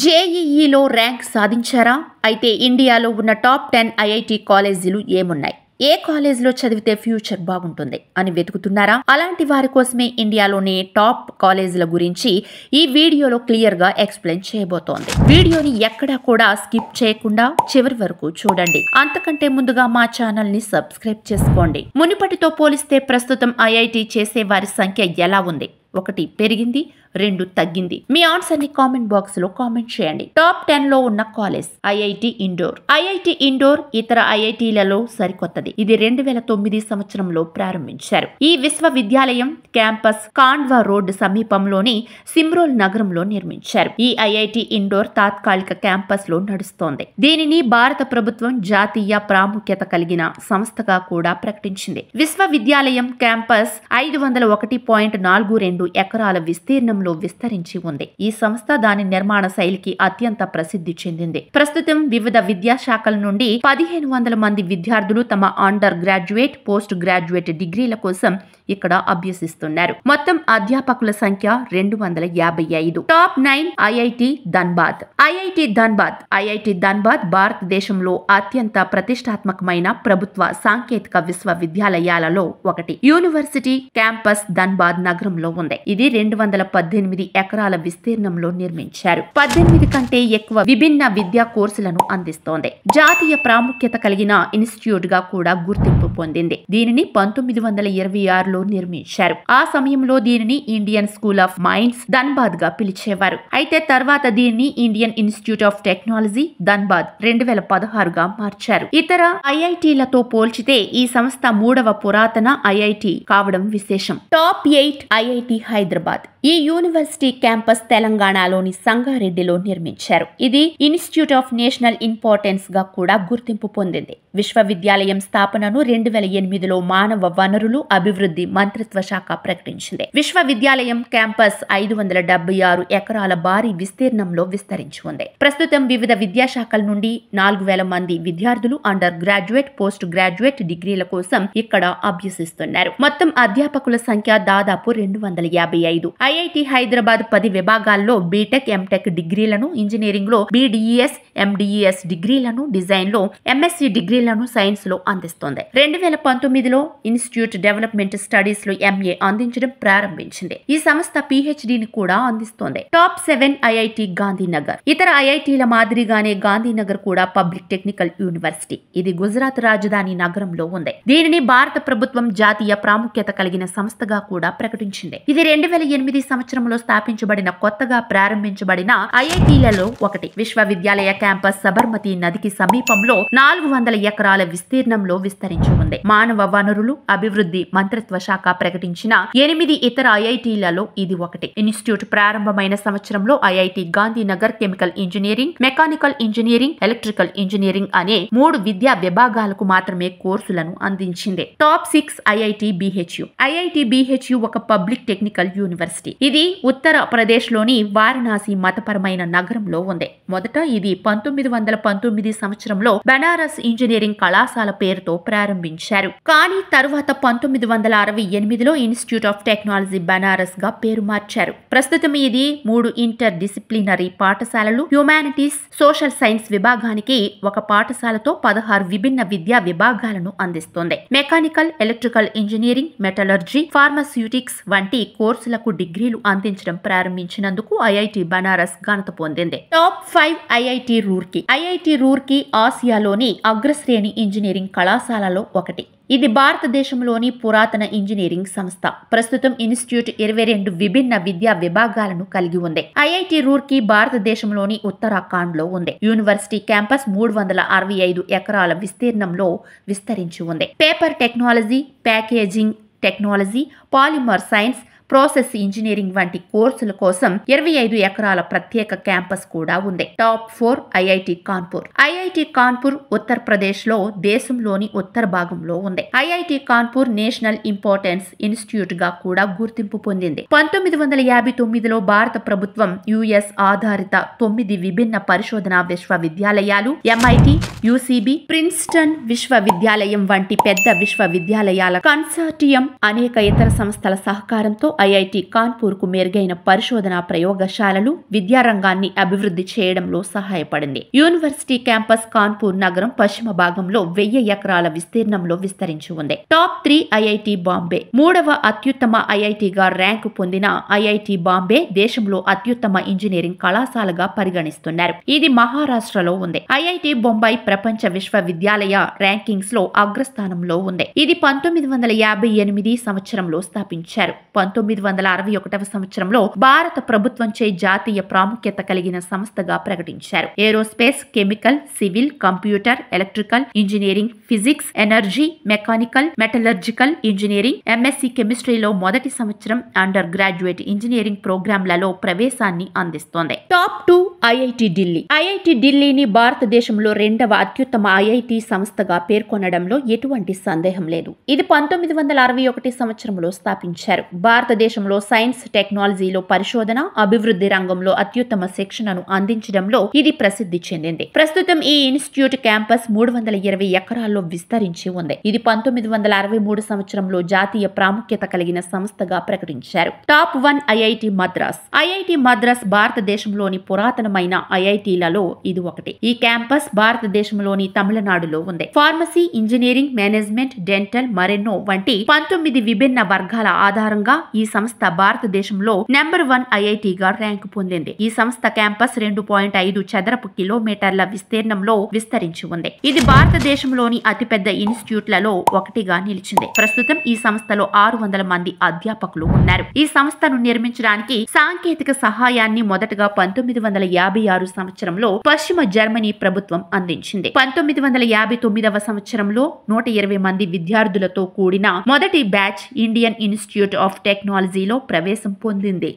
జేఈఈలో rank సాధించారా? అయితే ఇండియాలో ఉన్న టాప్ 10 ఐఐటి కాలేజీలు ఏమున్నాయి? ఏ కాలేజీలో చదివితే ఫ్యూచర్ బాగుంటుంది అని వెతుకుతున్నారా? అలాంటి వారి కోసమే ఇండియాలోని టాప్ కాలేజీల గురించి ఈ వీడియోలో క్లియర్ గా ఎక్స్ప్లెయిన్ చేయబోతోంది. వీడియోని ఎక్కడా కూడా స్కిప్ చేయకుండా చివరి వరకు చూడండి. అంతకంటే ముందుగా మా ఛానల్ ని సబ్స్క్రైబ్ చేసుకోండి. మునుపటితో పోలిస్తే ప్రస్తుతం ఐఐటి చేసే వారి సంఖ్య ఎలా ఉంది? 1 పెరిగింది, 2 తగ్గింది. మీ ఆన్సర్ ని కామెంట్ బాక్స్ లో కామెంట్ చేయండి. టాప్ 10 లో ఉన్న college IIT Indore. IIT Indore ఇతర ఐఐటిలలో సరికొత్తది. ఇది 2009 సంవత్సరంలో ప్రారంభించారు. ఈ విశ్వవిద్యాలయం క్యాంపస్ కాండ్వా రోడ్ సమీపంలోని సిమ్రోల్ నగరంలో నిర్మించారు. ఈ ఐఐటి ఇండోర్ తాత్కాలిక క్యాంపస్ లో నడుస్తోంది. దీనిని భారత ప్రభుత్వం జాతీయ ప్రాముఖ్యత కలిగిన సంస్థగా కూడా ప్రకటించింది. విశ్వవిద్యాలయం క్యాంపస్ 501.42 ఎకరాల విస్తీర్ణంలో విస్తరించి ఉంది. ఈ సంస్థ దాని నిర్మాణ శైలికి అత్యంత ప్రసిద్ధి చెందింది. ప్రస్తుతం వివిధ విద్యాశాఖల నుండి 1500 మంది విద్యార్థులు తమ అండర్ గ్రాడ్యుయేట్, పోస్ట్ గ్రాడ్యుయేట్ డిగ్రీల కోసం ఇక్కడ అభ్యసిస్తున్నారు. మొత్తం అధ్యాపకుల సంఖ్య 255. Top 9 IIT Dhanbad. IIT Dhanbad భారతదేశంలో అత్యంత ప్రతిష్టాత్మకమైన ప్రభుత్వ సాంకేతిక విశ్వవిద్యాలయాలలో ఒకటి. యూనివర్సిటీ క్యాంపస్ ధన్బాద్ నగరంలో ఉంది. ఇది 218 ఎకరాల విస్తీర్ణంలో నిర్మించారు. 18 కంటే ఎక్కువ విభిన్న విద్యా కోర్సులను అందిస్తోంది. జాతీయ ప్రాముఖ్యత కలిగిన ఇన్స్టిట్యూట్ గా కూడా గుర్తింపు పొందింది. దీనిని 1926 లో నిర్మించారు. ఆ సమయంలో దీనిని Indian school of mines Dhanbad గా పిలిచేవారు. అయితే తర్వాత దీనిని Indian institute of technology Dhanbad 2016 గా మార్చారు. ఇతర ఐఐటిలతో పోల్చితే ఈ సంస్థ 3వ పురాతన ఐఐటి కావడం విశేషం. Top 8 IIT Hyderabad. ఈ యూనివర్సిటీ క్యాంపస్ తెలంగాణలోని సంగారెడ్డిలో నిర్మించారు. ఇది ఇన్స్టిట్యూట్ ఆఫ్ నేషనల్ ఇంపార్టెన్స్ గా కూడా గుర్తింపు పొందింది. విశ్వవిద్యాలయం స్థాపనను 2008లో మానవ వనరులు అభివృద్ధి మంత్రిత్వ శాఖ ప్రకటించింది. విశ్వవిద్యాలయం క్యాంపస్ 576 ఎకరాల భారీ విస్తీర్ణంలో విస్తరించి ఉంది. ప్రస్తుతం వివిధ విద్యాశాఖల నుండి 4000 మంది విద్యార్థులు అండర్ గ్రాడ్యుయేట్, పోస్ట్ గ్రాడ్యుయేట్ డిగ్రీల కోసం ఇక్కడ అభ్యసిస్తున్నారు. మొత్తం అధ్యాపకుల సంఖ్య దాదాపు 255. ఐఐటి హైదరాబాద్ 10 విభాగాల్లో బీటెక్, ఎంటెక్ డిగ్రీలను, ఇంజనీరింగ్ లో బిడిఇఎస్, ఎండిఇఎస్ డిగ్రీలను, డిజైన్ లో ఎంఎస్సి డిగ్రీలను సైన్స్ లో అందిస్తోంది. 2019లో ఇన్స్టిట్యూట్ డెవలప్మెంట్ స్టడీస్ లో ఎంఏ అందించడం ప్రారంభించింది. ఈ సంస్థ పిహెచ్డిని కూడా అందిస్తోంది. Top 7 IIT Gandhinagar. ఇతర ఐఐటిల మాదిరిగానే గాంధీనగర్ కూడా పబ్లిక్ టెక్నికల్ యూనివర్సిటీ. ఇది గుజరాత్ రాజధాని నగరంలో ఉంది. దీనిని భారత ప్రభుత్వం జాతీయ ప్రాముఖ్యత కలిగిన సంస్థగా కూడా ప్రకటించింది. ఇది 2008 సంవత్సరంలో స్థాపించబడిన కొత్తగా ప్రారంభించబడిన ఐఐటిలలో ఒకటి. విశ్వవిద్యాలయ క్యాంపస్ సబర్మతి నదికి సమీపంలో 400 ఎకరాల విస్తీర్ణంలో విస్తరించి ఉంది. మానవ వనరులు అభివృద్ధి మంత్రిత్వ శాఖ ప్రకటించిన 8 ఇతర ఐఐటిలలో ఇది ఒకటి. ఇన్స్టిట్యూట్ ప్రారంభమైన సంవత్సరంలో IIT Gandhinagar chemical engineering, mechanical engineering, electrical engineering అనే 3 విద్యా విభాగాలకు మాత్రమే కోర్సులను అందించింది. Top 6 IIT BHU. IIT BHU ఒక పబ్లిక్ టెక్నికల్ యూనివర్సిటీ. ఇది ఉత్తరప్రదేశ్ లోని వారణాసి మతపరమైన నగరంలో ఉంది. మొదట ఇది 1919 సంవత్సరంలో బనారస్ ఇంజనీరింగ్ కళాశాల పేరుతో ప్రారంభించారు. కానీ తరువాత 1968లో ఇన్స్టిట్యూట్ ఆఫ్ టెక్నాలజీ బనారస్ గా పేరు మార్చారు. ప్రస్తుతం ఇది 3 ఇంటర్ డిసిప్లినరీ పాఠశాలలు, హ్యుమానిటీస్, సోషల్ సైన్స్ విభాగానికి ఒక పాఠశాలతో 16 విభిన్న విద్యా విభాగాలను అందిస్తోంది. Mechanical, electrical engineering, metallurgy, pharmaceutics వంటి కోర్సులకు డిగ్రీలు అందించడం ప్రారంభించినందుకు ఐఐటి బనారస్ ఘనత పొందింది. Top 5 IIT Roorkee. IIT Roorkee ఆసియాలోని అగ్రశ్రేణి ఇంజనీరింగ్ కళాశాలలో ఒకటి. ఇది భారతదేశంలోని పురాతన ఇంజనీరింగ్ సంస్థ. ప్రస్తుతం ఇన్స్టిట్యూట్ 22 విభిన్న విద్యా విభాగాలను కలిగి ఉంది. ఐఐటి రూర్కీ భారతదేశంలోని ఉత్తరాఖండ్ లో ఉంది. యూనివర్సిటీ క్యాంపస్ 365 ఎకరాల విస్తీర్ణంలో విస్తరించి ఉంది. Paper technology, packaging technology, polymer science, process engineering వంటి కోర్సుల కోసం 25 ఎకరాల ప్రత్యేక క్యాంపస్ కూడా ఉంది. Top 4 IIT Kanpur. IIT Kanpur Uttar Pradesh లో దేశంలోని ఉత్తర భాగంలో ఉంది. IIT Kanpur national importance institute గా కూడా గుర్తింపు పొందింది. 1959లో భారత ప్రభుత్వం యుఎస్ ఆధారిత 9 విభిన్న పరిశోధనా విశ్వవిద్యాలయాలు, ఎంఐటి, యుసిబి, ప్రిన్స్టన్ విశ్వవిద్యాలయం వంటి పెద్ద విశ్వవిద్యాలయాల కన్సార్టియం అనేక ఇతర సంస్థల సహకారంతో ఐఐటి కాన్పూర్ కు మెరుగైన పరిశోధన ప్రయోగశాలలు, విద్యారంగాన్ని అభివృద్ధి చేయడంలో సహాయపడింది. యూనివర్సిటీ క్యాంపస్ కాన్పూర్ నగరం పశ్చిమ భాగంలో 1000 ఎకరాల విస్తీర్ణంలో విస్తరించి ఉంది. Top 3 IIT Bombay. 3వ అత్యుత్తమ ఐఐటిగా ర్యాంకు పొందిన ఐఐటి బాంబే దేశంలో అత్యుత్తమ ఇంజనీరింగ్ కళాశాలగా పరిగణిస్తున్నారు. ఇది మహారాష్ట్రలో ఉంది. ఐఐటి బొంబాయి ప్రపంచ విశ్వవిద్యాలయ ర్యాంకింగ్స్ లో అగ్రస్థానంలో ఉంది. ఇది 1958 సంవత్సరంలో స్థాపించారు. 1961వ సంవత్సరంలో భారత ప్రభుత్వంచే జాతీయ ప్రాముఖ్యత కలిగిన సంస్థగా ప్రకటించారు. Aerospace, chemical, civil, computer, electrical engineering, physics, energy, mechanical, metallurgical engineering, MSc కెమిస్ట్రీలో మొదటి సంవత్సరం అండర్ గ్రాడ్యుయేట్ ఇంజనీరింగ్ ప్రోగ్రాంలలో ప్రవేశాన్ని అందిస్తోంది. Top 2 IIT Delhi. ఐఐటి ఢిల్లీని భారతదేశంలో 2వ అత్యుత్తమ ఐఐటి సంస్థగా పేర్కొనడంలో ఎటువంటి సందేహం లేదు. ఇది 1961 సంవత్సరంలో స్థాపించారు. భారతదేశంలో సైన్స్, టెక్నాలజీలో పరిశోధన, అభివృద్ధి రంగంలో అత్యుత్తమ శిక్షణను అందించడంలో ఇది ప్రసిద్ధి చెందింది. ప్రస్తుతం ఈ ఇన్స్టిట్యూట్ క్యాంపస్ 320 ఎకరాల్లో విస్తరించి ఉంది. ఇది 1963 సంవత్సరంలో జాతీయ ప్రాముఖ్యత కలిగిన సంస్థగా ప్రకటించారు. Top 1 IIT Madras. IIT Madras భారతదేశంలోని పురాతనమైన ఐఐటీలలో ఇది ఒకటి. ఈ క్యాంపస్ భారతదేశంలోని తమిళనాడులో ఉంది. ఫార్మసీ, ఇంజనీరింగ్, మేనేజ్మెంట్, డెంటల్ మరెన్నో వంటి 19 విభిన్న వర్గాల ఆధారంగా ఈ సంస్థ భారతదేశంలో నెంబర్ 1 ఐఐటిగా ర్యాంకు పొందింది. ఈ సంస్థ క్యాంపస్ 2.5 చదరపు కిలోమీటర్ల విస్తీర్ణంలో విస్తరించి ఉంది. ఇది భారతదేశంలోని అతిపెద్ద ఇన్స్టిట్యూట్లలో ఒకటిగా నిలిచింది. ప్రస్తుతం ఈ సంస్థలో 600 మంది అధ్యాపకులు ఉన్నారు. ఈ సంస్థను నిర్మించడానికి సాంకేతిక సహాయాన్ని మొదటగా 1956 సంవత్సరంలో పశ్చిమ జర్మనీ ప్రభుత్వం అందించింది. 1959వ సంవత్సరంలో 120 మంది విద్యార్థులతో కూడిన మొదటి బ్యాచ్ ఇండియన్ ఇన్స్టిట్యూట్ ఆఫ్ టెక్నాలజీలో ప్రవేశం పొందింది.